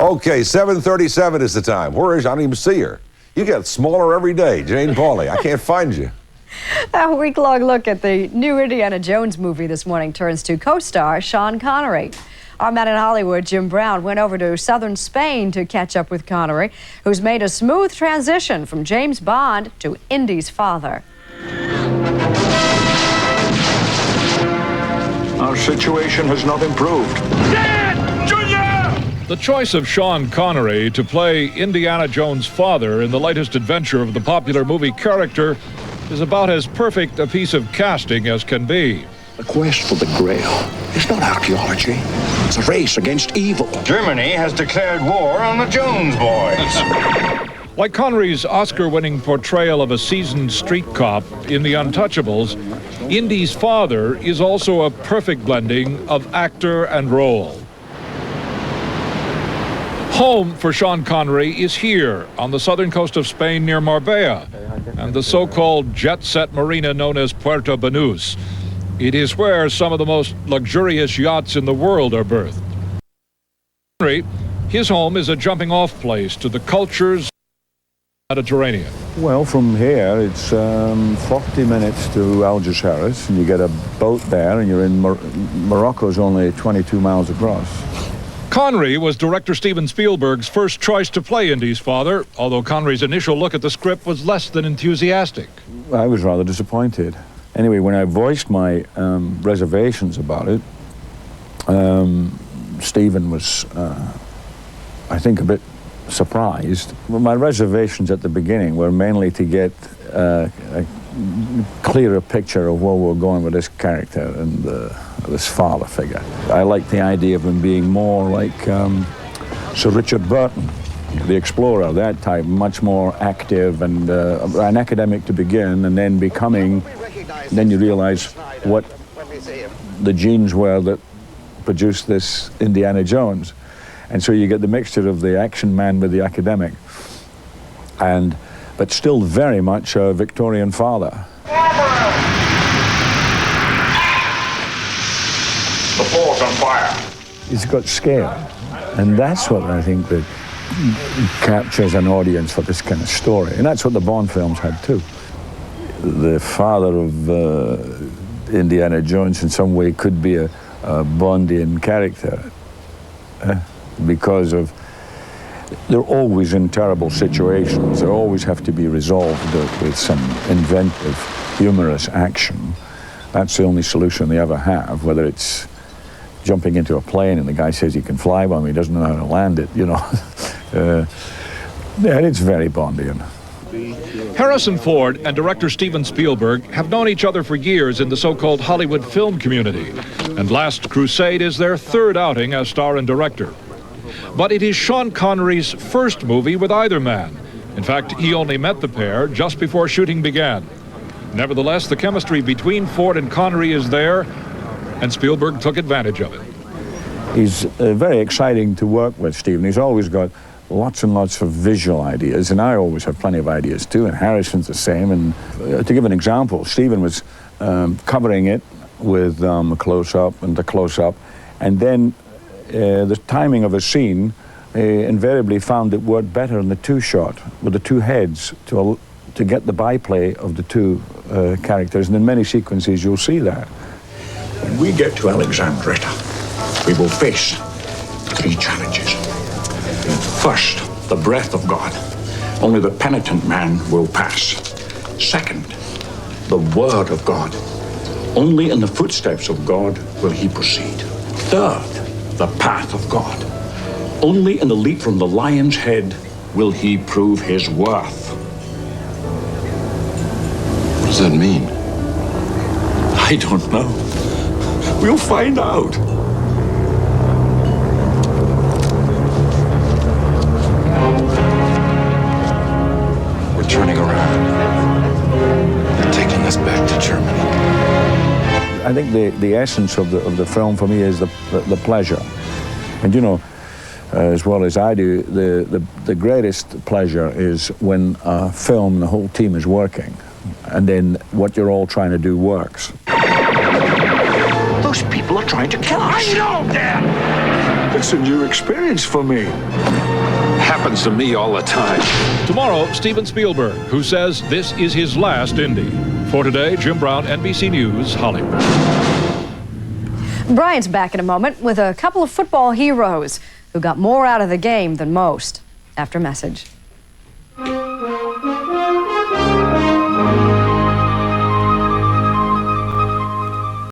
Okay, 7:37 is the time. Where is she? I don't even see her. You get smaller every day, Jane Pauley. I can't find you. A week-long look at the new Indiana Jones movie this morning turns to co-star Sean Connery. Our man in Hollywood, Jim Brown, went over to southern Spain to catch up with Connery, who's made a smooth transition from James Bond to Indy's father. Our situation has not improved. Dad! Junior! The choice of Sean Connery to play Indiana Jones' father in the latest adventure of the popular movie character is about as perfect a piece of casting as can be. The quest for the Grail is not archaeology. It's a race against evil. Germany has declared war on the Jones boys. Like Connery's Oscar-winning portrayal of a seasoned street cop in The Untouchables, Indy's father is also a perfect blending of actor and role. Home for Sean Connery is here on the southern coast of Spain near Marbella and the so-called jet-set marina known as Puerto Banús. It is where some of the most luxurious yachts in the world are berthed. Connery, his home is a jumping-off place to the cultures of the Mediterranean. Well, from here, it's 40 minutes to Algeciras, and you get a boat there, and you're in Morocco's only 22 miles across. Connery was director Steven Spielberg's first choice to play Indy's father, although Connery's initial look at the script was less than enthusiastic. I was rather disappointed. Anyway, when I voiced my reservations about it, Steven was, I think, a bit surprised. Well, my reservations at the beginning were mainly to get a clearer picture of where we're going with this character and this father figure. I liked the idea of him being more like Sir Richard Burton, the explorer, that type, much more active and an academic to begin, and then becoming, then you realize what the genes were that produced this Indiana Jones. And so you get the mixture of the action man with the academic, but still very much a Victorian father. The fort's on fire. He's got scale, and that's what I think that captures an audience for this kind of story, and that's what the Bond films had too. The father of Indiana Jones in some way could be a Bondian character because of they're always in terrible situations. They always have to be resolved with some inventive, humorous action. That's the only solution they ever have, whether it's jumping into a plane and the guy says he can fly one, he doesn't know how to land it, you know. Yeah, it's very Bondian. Harrison Ford and director Steven Spielberg have known each other for years in the so-called Hollywood film community, and Last Crusade is their third outing as star and director. But it is Sean Connery's first movie with either man. In fact, he only met the pair just before shooting began. Nevertheless, the chemistry between Ford and Connery is there, and Spielberg took advantage of it. He's very exciting to work with, Steven. He's always got lots and lots of visual ideas, and I always have plenty of ideas too, and Harrison's the same. And to give an example, Steven was covering it with a close-up and a close-up, and then the timing of a scene invariably found it worked better in the two-shot with the two heads to get the byplay of the two characters, and in many sequences you'll see that. When we get to Alexandretta, we will face 3 challenges. First, the breath of God. Only the penitent man will pass. Second, the word of God. Only in the footsteps of God will he proceed. Third, the path of God. Only in the leap from the lion's head will he prove his worth. What does that mean? I don't know. We'll find out. We're turning around. They're taking us back to Germany. I think the essence of the film for me is the pleasure. And you know, as well as I do, the greatest pleasure is when a film, the whole team is working, and then what you're all trying to do works. Those people are trying to kill us. I know, Dad! It's a new experience for me. Happens to me all the time. Tomorrow, Steven Spielberg, who says this is his last Indy. For today, Jim Brown, NBC News, Hollywood. Brian's back in a moment with a couple of football heroes who got more out of the game than most. After a message.